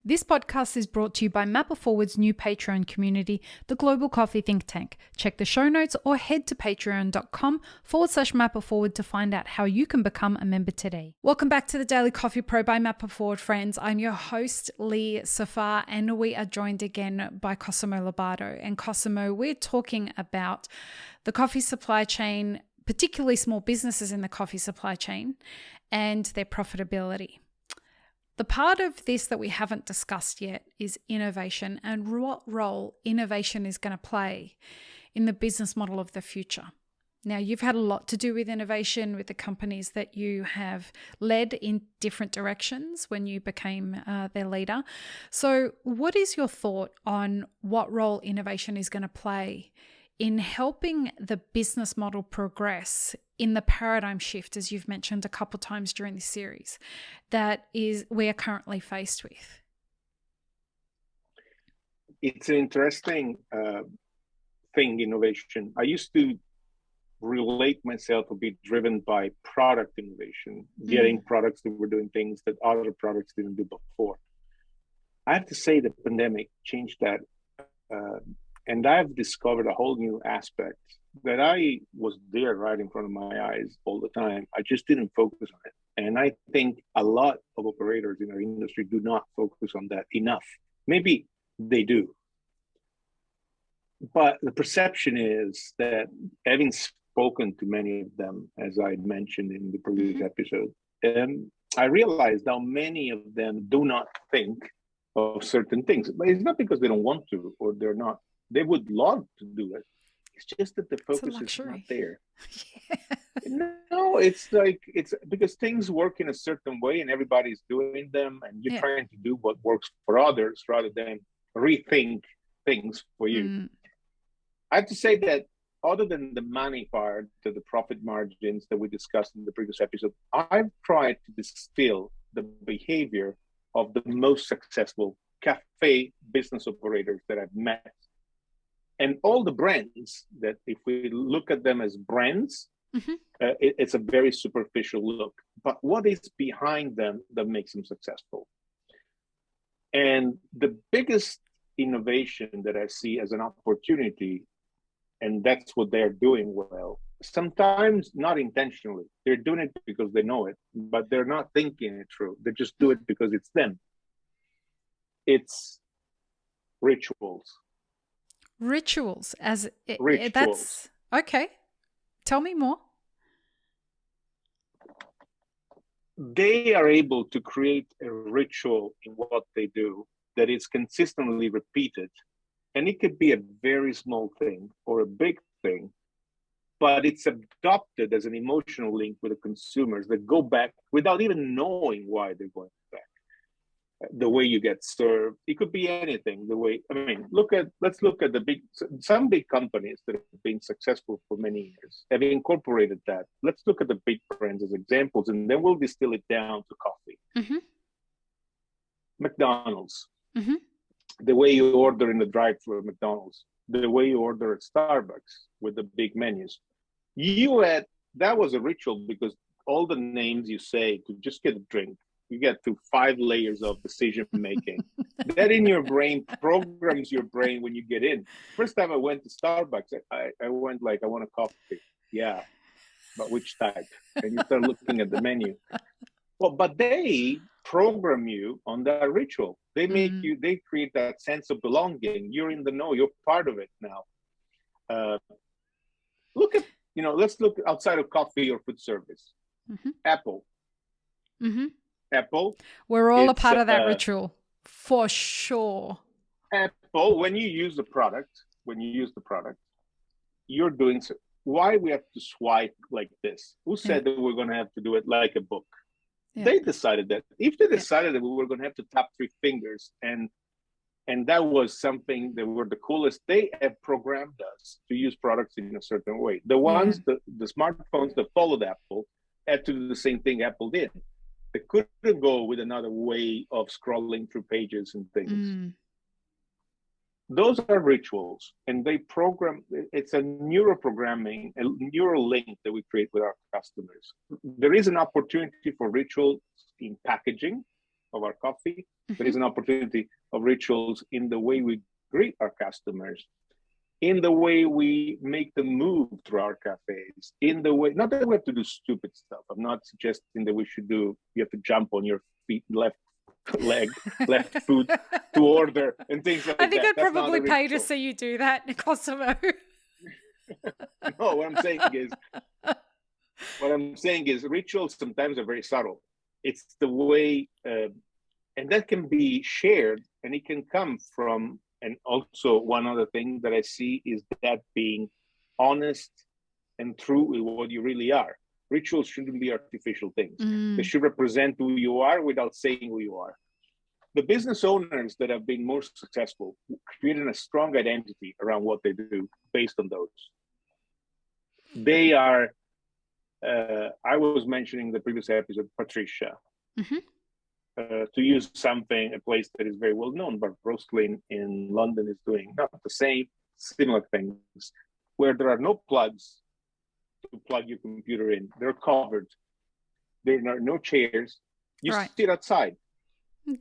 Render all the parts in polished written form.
This podcast is brought to you by Mapper Forward's new Patreon community, the Global Coffee Think Tank. Check the show notes or head to patreon.com/MapperForward to find out how you can become a member today. Welcome back to the Daily Coffee Pro by Mapper Forward, friends. I'm your host, Lee Safar, and we are joined again by Cosimo Libardo. And Cosimo, we're talking about the coffee supply chain, particularly small businesses in the coffee supply chain, and their profitability. The part of this that we haven't discussed yet is innovation and what role innovation is going to play in the business model of the future. Now, you've had a lot to do with innovation with the companies that you have led in different directions when you became their leader. So what is your thought on what role innovation is going to play in helping the business model progress in the paradigm shift, as you've mentioned a couple of times during this series, that is we are currently faced with? It's an interesting thing, innovation. I used to relate myself to be driven by product innovation, getting products that were doing things that other products didn't do before. I have to say the pandemic changed that. And I've discovered a whole new aspect that I was there right in front of my eyes all the time. I just didn't focus on it. And I think a lot of operators in our industry do not focus on that enough. Maybe they do. But the perception is that, having spoken to many of them, as I mentioned in the previous episode, I realized how many of them do not think of certain things. But it's not because they don't want to, or they're not. They would love to do it. It's just that the focus is not there. No, it's because things work in a certain way and everybody's doing them, and you're trying to do what works for others rather than rethink things for you. I have to say that other than the money part, the profit margins that we discussed in the previous episode, I've tried to distill the behavior of the most successful cafe business operators that I've met. And all the brands that, if we look at them as brands, it's a very superficial look. But what is behind them that makes them successful? And the biggest innovation that I see as an opportunity, and that's what they're doing well, sometimes not intentionally. They're doing it because they know it, but they're not thinking it through. They just do it because it's them. It's rituals. Rituals, Rituals. That's okay. Tell me more. They are able to create a ritual in what they do that is consistently repeated. And it could be a very small thing or a big thing, but it's adopted as an emotional link with the consumers that go back without even knowing why they're going back. The way you get served, it could be anything. Let's look at some big companies that have been successful for many years have incorporated that. Let's look at the big brands as examples, and then we'll distill it down to coffee. McDonald's, the way you order in the drive-thru at McDonald's, the way you order at Starbucks with the big menus. That was a ritual, because all the names you say to just get a drink, you get to 5 layers of decision making. That in your brain programs your brain when you get in. First time I went to Starbucks, I went like, I want a coffee. Yeah, but which type? And you start looking at the menu. Well, but they program you on that ritual. They make you, they create that sense of belonging. You're in the know, you're part of it now. Let's look outside of coffee or food service. Apple. Apple. We're all a part of that ritual, for sure. Apple, when you use the product, you're doing so. Why we have to swipe like this? Who said that we're going to have to do it like a book? They decided that. If they decided that we were going to have to tap 3 fingers and that was something that were the coolest, they have programmed us to use products in a certain way. The ones, the smartphones that followed Apple had to do the same thing Apple did. They couldn't go with another way of scrolling through pages and things. Those are rituals, and they program. It's a neuroprogramming, a neural link that we create with our customers. There is an opportunity for rituals in packaging, of our coffee. There is an opportunity of rituals in the way we greet our customers, in the way we make them move through our cafes, in the way, not that we have to do stupid stuff. I'm not suggesting that you have to jump on your feet, left leg, left foot to order and things like that. I think I'd That's probably not a pay to ritual. see you do that, Cosimo. No, what I'm saying is rituals sometimes are very subtle. It's the way, and that can be shared, and it can come from, and also one other thing that I see is that being honest and true with what you really are. Rituals shouldn't be artificial things. They should represent who you are without saying who you are. The business owners that have been more successful created a strong identity around what they do based on those. They are, I was mentioning the previous episode, Patricia. To use a place that is very well known, but Roastly in London is doing not the same, similar things, where there are no plugs to plug your computer in. They're covered. There are no chairs. You sit outside.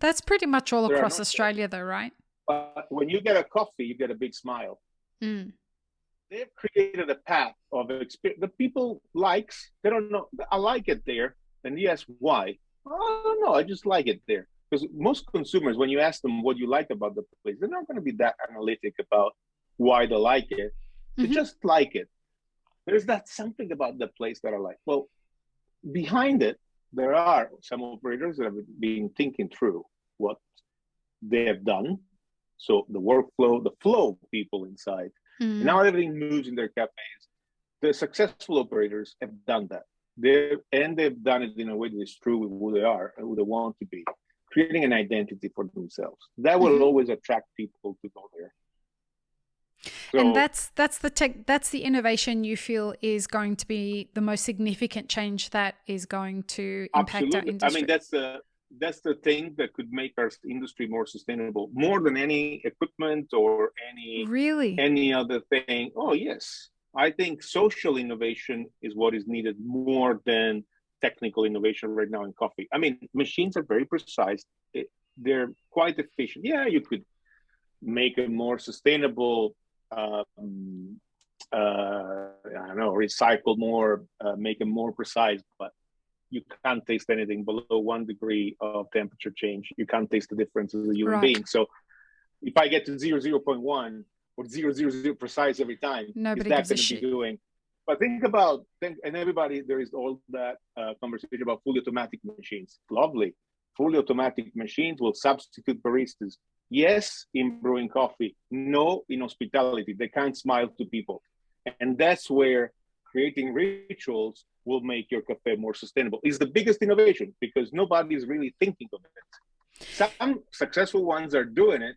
That's pretty much all across Australia, though, right? But when you get a coffee, you get a big smile. They've created a path of experience that people likes. They don't know. I like it there. And yes, why? I don't know. I just like it there. Because most consumers, when you ask them what you like about the place, they're not going to be that analytic about why they like it. They just like it. There's that something about the place that I like. Well, behind it, there are some operators that have been thinking through what they have done. So the workflow, the flow of people inside. And now everything moves in their cafes. The successful operators have done that. They've done it in a way that is true with who they are and who they want to be, creating an identity for themselves. That will always attract people to go there. So, and that's the innovation you feel is going to be the most significant change that is going to impact our industry. I mean, that's the thing that could make our industry more sustainable, more than any equipment or any other thing. Oh yes. I think social innovation is what is needed more than technical innovation right now in coffee. I mean, machines are very precise. They're quite efficient. Yeah, you could make a more sustainable, I don't know, recycle more, make them more precise, but you can't taste anything below 1 degree of temperature change. You can't taste the difference as a human being. So if I get to 0.1, or 0.000 precise every time, nobody is that gives going to be doing? But and everybody, there is all that conversation about fully automatic machines. Lovely. Fully automatic machines will substitute baristas. Yes, in brewing coffee. No, in hospitality. They can't smile to people. And that's where creating rituals will make your cafe more sustainable. It's the biggest innovation because nobody is really thinking of it. Some successful ones are doing it,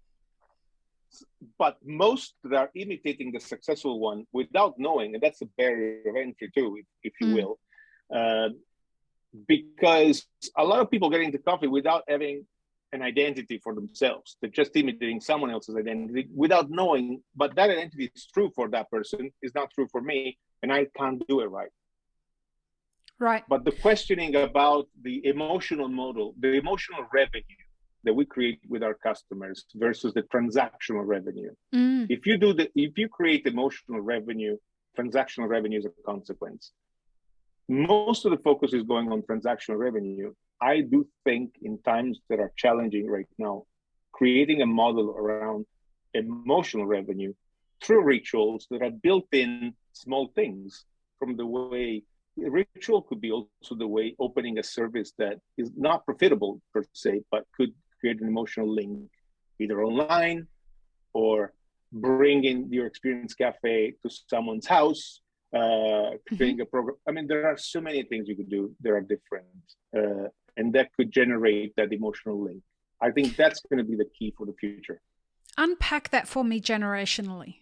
but most that are imitating the successful one without knowing, and that's a barrier of entry too, if you will, because a lot of people get into coffee without having an identity for themselves. They're just imitating someone else's identity without knowing, but that identity is true for that person, is not true for me, and I can't do it right. Right. But the questioning about the emotional model, the emotional revenue that we create with our customers versus the transactional revenue. If you create emotional revenue, transactional revenue is a consequence. Most of the focus is going on transactional revenue. I do think in times that are challenging right now, creating a model around emotional revenue through rituals that are built in small things, from the way a ritual could be also the way opening a service that is not profitable per se, but could create an emotional link, either online or bringing your experience cafe to someone's house, creating a program. I mean, there are so many things you could do. There are different, and that could generate that emotional link. I think that's going to be the key for the future. Unpack that for me generationally.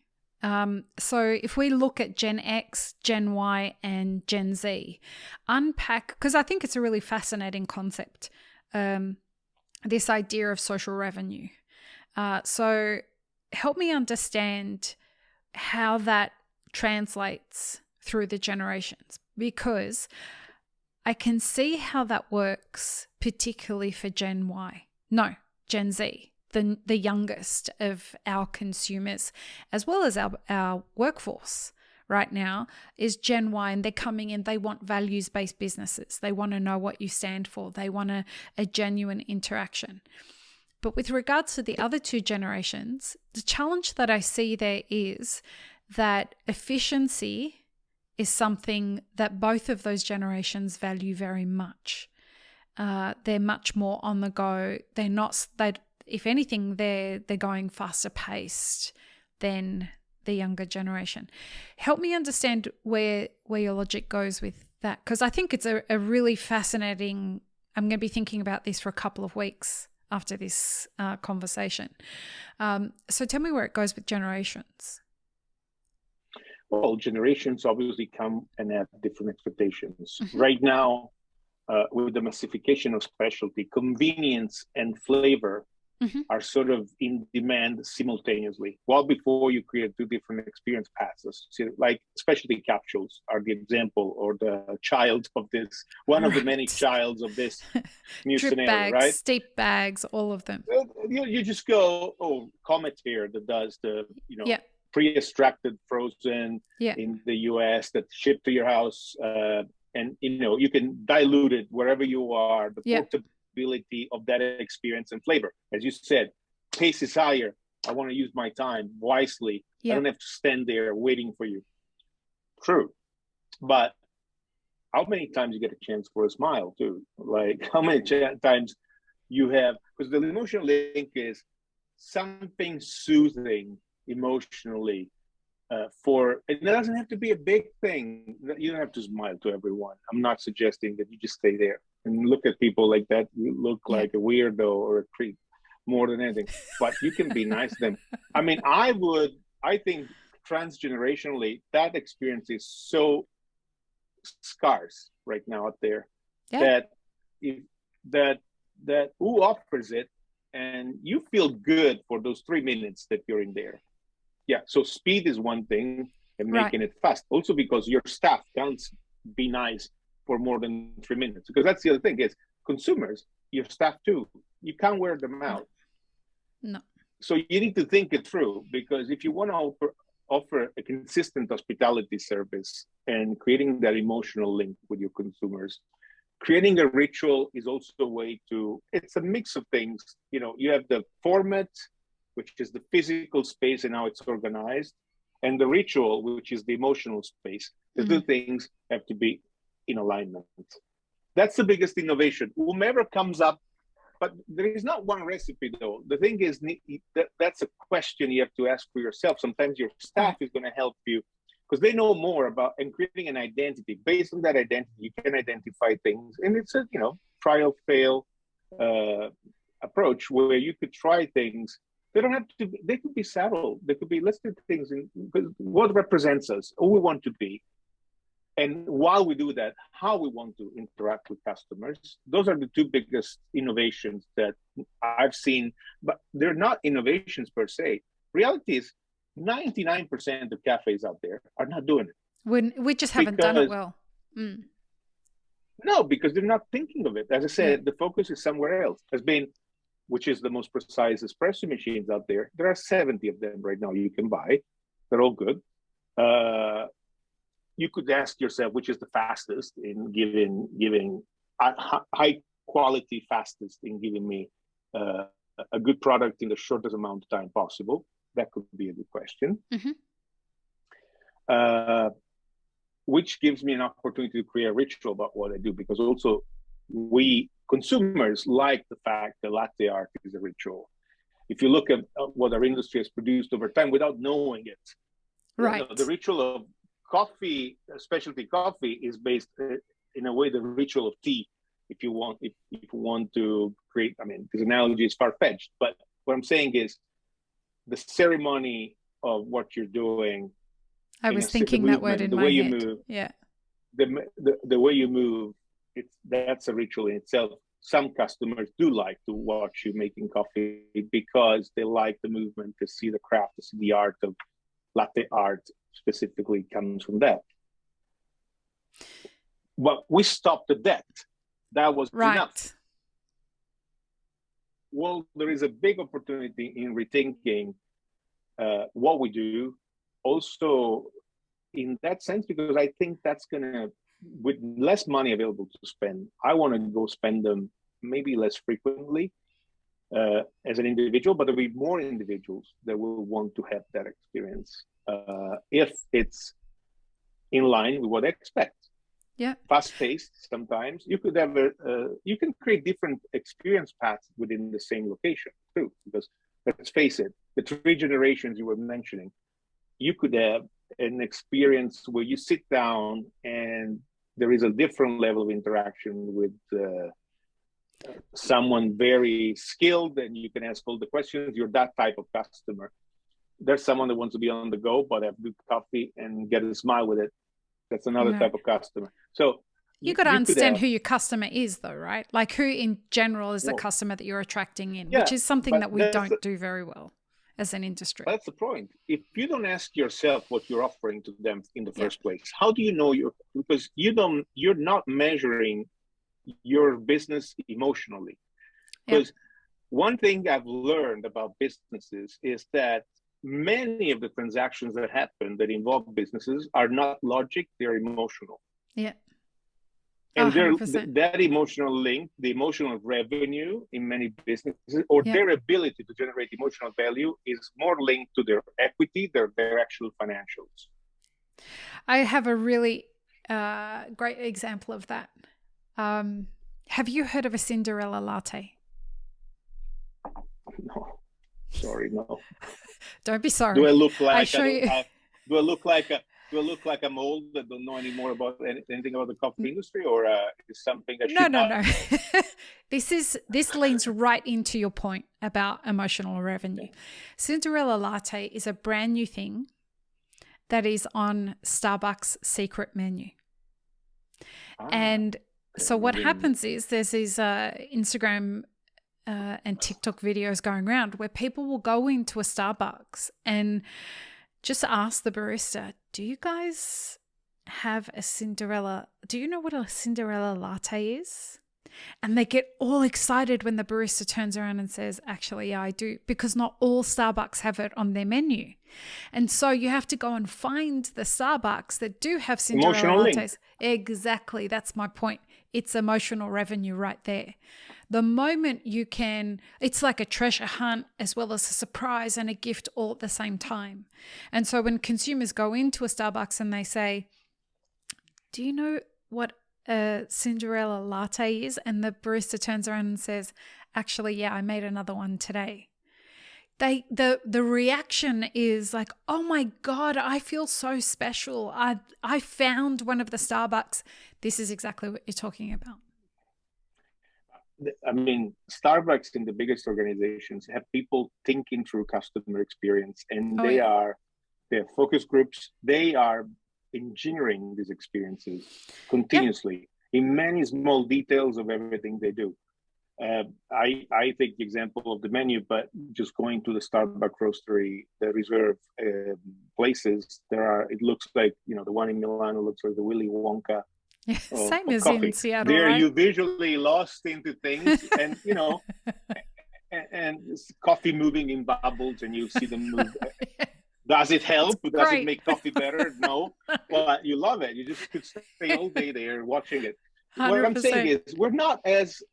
So if we look at Gen X, Gen Y, and Gen Z, unpack, because I think it's a really fascinating concept, this idea of social revenue. So help me understand how that translates through the generations, because I can see how that works, particularly for Gen Y. No, Gen Z, the youngest of our consumers, as well as our workforce right now, is Gen Y, and they're coming in. They want values-based businesses. They want to know what you stand for. They want a genuine interaction. But with regards to the other two generations, the challenge that I see there is that efficiency is something that both of those generations value very much. They're much more on the go. They're not. If anything, they're going faster paced than the younger generation. Help me understand where your logic goes with that, because I think it's a really fascinating. I'm going to be thinking about this for a couple of weeks after this conversation. So tell me where it goes with generations. Well, generations obviously come and have different expectations. Right now, with the massification of specialty, convenience and flavor are sort of in demand simultaneously. While before you create two different experience paths, so like specialty capsules are the example or the child of this, one of the many childs of this new Drip scenario, bags, right? steep bags, all of them. You just go, oh, Comet here that does the, pre-extracted frozen in the US that ship to your house. And, you can dilute it wherever you are, the portability of that experience and flavor. As you said, pace is higher. I want to use my time wisely. I don't have to stand there waiting for you. True. But how many times you get a chance for a smile too? Like how many times you have, because the emotional link is something soothing emotionally. It doesn't have to be a big thing. You don't have to smile to everyone. I'm not suggesting that you just stay there and look at people like that. You look like a weirdo or a creep more than anything, but you can be nice to them. I mean, I think transgenerationally, that experience is so scarce right now out there that who offers it, and you feel good for those 3 minutes that you're in there. Yeah, so speed is one thing and making it fast. Also because your staff can't be nice for more than 3 minutes. Because that's the other thing is consumers, your staff too, you can't wear them out. No. So you need to think it through, because if you want to offer a consistent hospitality service and creating that emotional link with your consumers, creating a ritual is also a way to, it's a mix of things. You have the format, which is the physical space and how it's organized, and the ritual, which is the emotional space. The two things have to be in alignment. That's the biggest innovation. Whomever comes up, but there is not one recipe though. The thing is, that's a question you have to ask for yourself. Sometimes your staff is going to help you because they know more about, and creating an identity. Based on that identity, you can identify things. And it's a, trial fail approach where you could try things. They don't have to, they could be subtle. They could be, let's do things in what represents us, who we want to be. And while we do that, how we want to interact with customers. Those are the two biggest innovations that I've seen, but they're not innovations per se. Reality is 99% of cafes out there are not doing it. We just haven't done it well. No, because they're not thinking of it. As I said, the focus is somewhere else. Which is the most precise espresso machines out there. There are 70 of them right now you can buy. They're all good. You could ask yourself, which is the fastest in giving high quality, fastest in giving me a good product in the shortest amount of time possible. That could be a good question. Which gives me an opportunity to create a ritual about what I do, because also we consumers like the fact that latte art is a ritual. If you look at what our industry has produced over time without knowing it, the ritual of coffee, specialty coffee, is based in a way the ritual of tea. If you want to create, this analogy is far-fetched, but what I'm saying is the ceremony of what you're doing. I was thinking that word in my head. The way you move, that's a ritual in itself. Some customers do like to watch you making coffee because they like the movement, to see the craft, to see the art of latte art specifically comes from that. But we stopped at that. That was enough. well, there is a big opportunity in rethinking what we do. Also, in that sense, because I think that's going to, with less money available to spend, I want to go spend them maybe less frequently as an individual, but there'll be more individuals that will want to have that experience if it's in line with what they expect. Yeah. Fast-paced sometimes. You could have you can create different experience paths within the same location too, because let's face it, the 3 generations you were mentioning, you could have an experience where you sit down and there is a different level of interaction with someone very skilled, and you can ask all the questions. You're that type of customer. There's someone that wants to be on the go, but have good coffee and get a smile with it. That's another type of customer. So you got to understand who your customer is, though, right? Like who in general is the customer that you're attracting in, which is something that we don't do very well as an industry. That's the point. If you don't ask yourself what you're offering to them in the first place, how do you know because you're not measuring your business emotionally. Because one thing I've learned about businesses is that many of the transactions that happen that involve businesses are not logic, they're emotional. Yeah. And that emotional link, the emotional revenue in many businesses, or their ability to generate emotional value is more linked to their equity, their actual financials. I have a really great example of that. Have you heard of a Cinderella Latte? No, sorry, no. Don't be sorry. Do I look like do I look like I'm old that don't know any more about anything about the coffee industry, or is something I should not? No. This leans right into your point about emotional revenue. Cinderella Latte is a brand new thing that is on Starbucks' secret menu. And so what happens is there's these Instagram and TikTok videos going around where people will go into a Starbucks and just ask the barista, do you guys have a Cinderella? Do you know what a Cinderella latte is? And they get all excited when the barista turns around and says, actually, yeah, I do, because not all Starbucks have it on their menu. And so you have to go and find the Starbucks that do have Cinderella lattes. Link. Exactly. That's my point. It's emotional revenue right there. The moment you can, it's like a treasure hunt as well as a surprise and a gift all at the same time. And so when consumers go into a Starbucks and they say, do you know what a Cinderella latte is? And the barista turns around and says, actually, yeah, I made another one today. The reaction is like, oh my God, I feel so special. I found one of the Starbucks. This is exactly what you're talking about. I mean, Starbucks in the biggest organizations have people thinking through customer experience, and they have focus groups. They are engineering these experiences continuously in many small details of everything they do. I take the example of the menu, but just going to the Starbucks roastery, the reserve places, it looks like, the one in Milano looks like the Willy Wonka. Same as coffee. in Seattle, there right? You visually lost into things, and and coffee moving in bubbles, and you see them move. Does it help? Does it make coffee better? No, but you love it. You just could stay all day there watching it. 100%. What I'm saying is,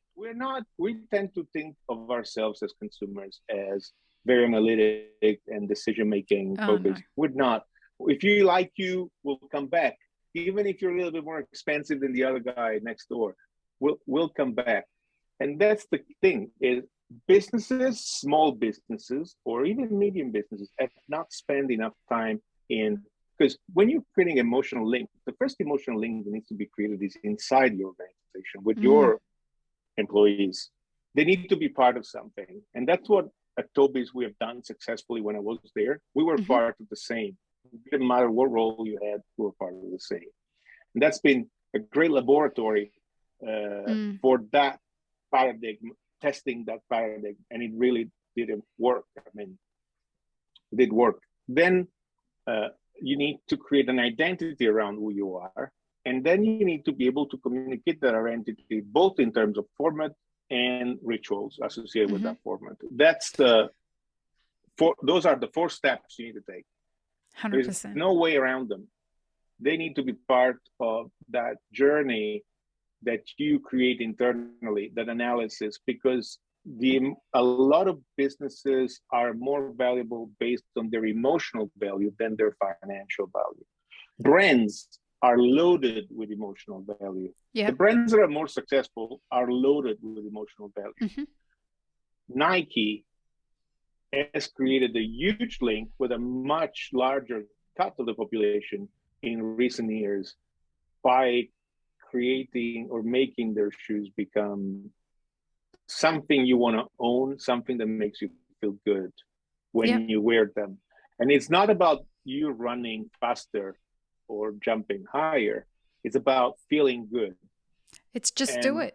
we tend to think of ourselves as consumers as very analytic and decision making focused. No. We're not. If you like, we'll come back. Even if you're a little bit more expensive than the other guy next door, we'll come back. And that's the thing, is businesses, small businesses, or even medium businesses have not spent enough time because when you're creating emotional link, the first emotional link that needs to be created is inside your organization with your employees. They need to be part of something. And that's what at Toby's we have done successfully when I was there. We were part of the same. It didn't matter what role you had, we were part of the same. And that's been a great laboratory for that paradigm, testing that paradigm, and it really didn't work. I mean, it did work. Then you need to create an identity around who you are, and then you need to be able to communicate that identity both in terms of format and rituals associated with Mm-hmm. that format. Those are the 4 steps you need to take. 100%. There's no way around them. They need to be part of that journey that you create internally, that analysis, because a lot of businesses are more valuable based on their emotional value than their financial value. Brands are loaded with emotional value. Yeah. The brands that are more successful are loaded with emotional value. Mm-hmm. Nike has created a huge link with a much larger cut of the population in recent years by creating or making their shoes become something you want to own, something that makes you feel good when you wear them. And it's not about you running faster or jumping higher. It's about feeling good. It's just do it.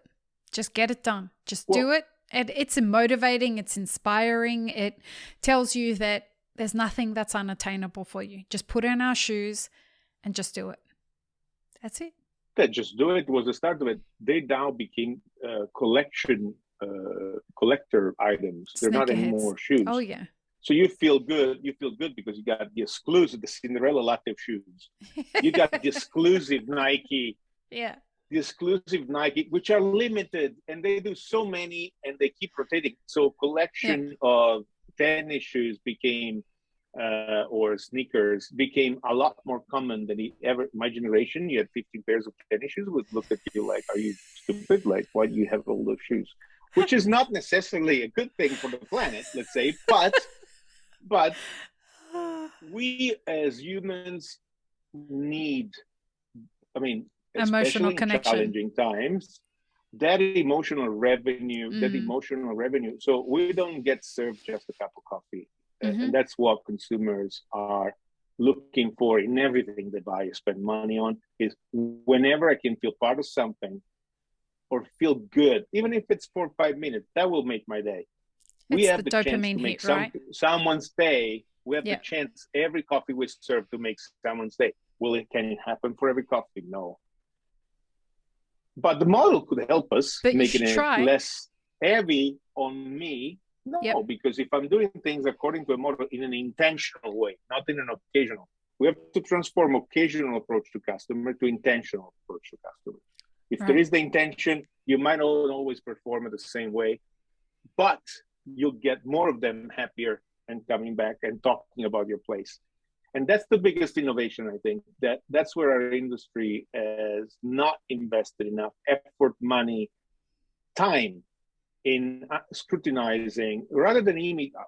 Just get it done. Just do it. And it's motivating. It's inspiring. It tells you that there's nothing that's unattainable for you. Just put on our shoes and just do it. That's it. That just do it was the start of it. They now became collector items. They're not anymore shoes. Oh yeah. So you feel good. You feel good because you got the Cinderella Latte shoes. You got the exclusive Nike. Yeah. The exclusive Nike, which are limited, and they do so many, and they keep rotating. So collection of tennis shoes became, or sneakers became a lot more common than my generation. You had 15 pairs of tennis shoes would look at you like, are you stupid? Like, why do you have all those shoes? Which is not necessarily a good thing for the planet, let's say, but we as humans need, emotional especially in connection, challenging times, that emotional revenue. So we don't get served just a cup of coffee. And that's what consumers are looking for in everything they buy, spend money on, is whenever I can feel part of something or feel good, even if it's for 5 minutes, that will make my day. We have the chance to make someone's day. We have the chance every coffee we serve to make someone's day. Can it happen for every coffee? No. But the model could help us, making it less heavy on me. No, because if I'm doing things according to a model in an intentional way, not in an occasional, we have to transform occasional approach to customer to intentional approach to customer. If there is the intention, you might not always perform it the same way, but you'll get more of them happier and coming back and talking about your place. And that's the biggest innovation, I think. That's where our industry has not invested enough effort, money, time in scrutinizing, rather than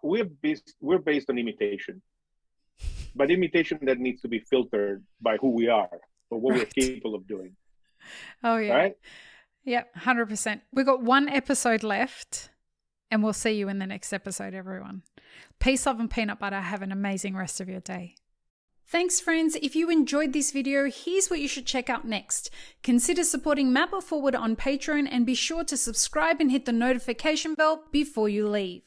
we're based on imitation, but imitation that needs to be filtered by who we are or what we're capable of doing. Oh yeah. Right? Yep, 100%. We've got 1 episode left, and we'll see you in the next episode, everyone. Peace, love, and peanut butter. Have an amazing rest of your day. Thanks, friends. If you enjoyed this video, here's what you should check out next. Consider supporting Map It Forward on Patreon, and be sure to subscribe and hit the notification bell before you leave.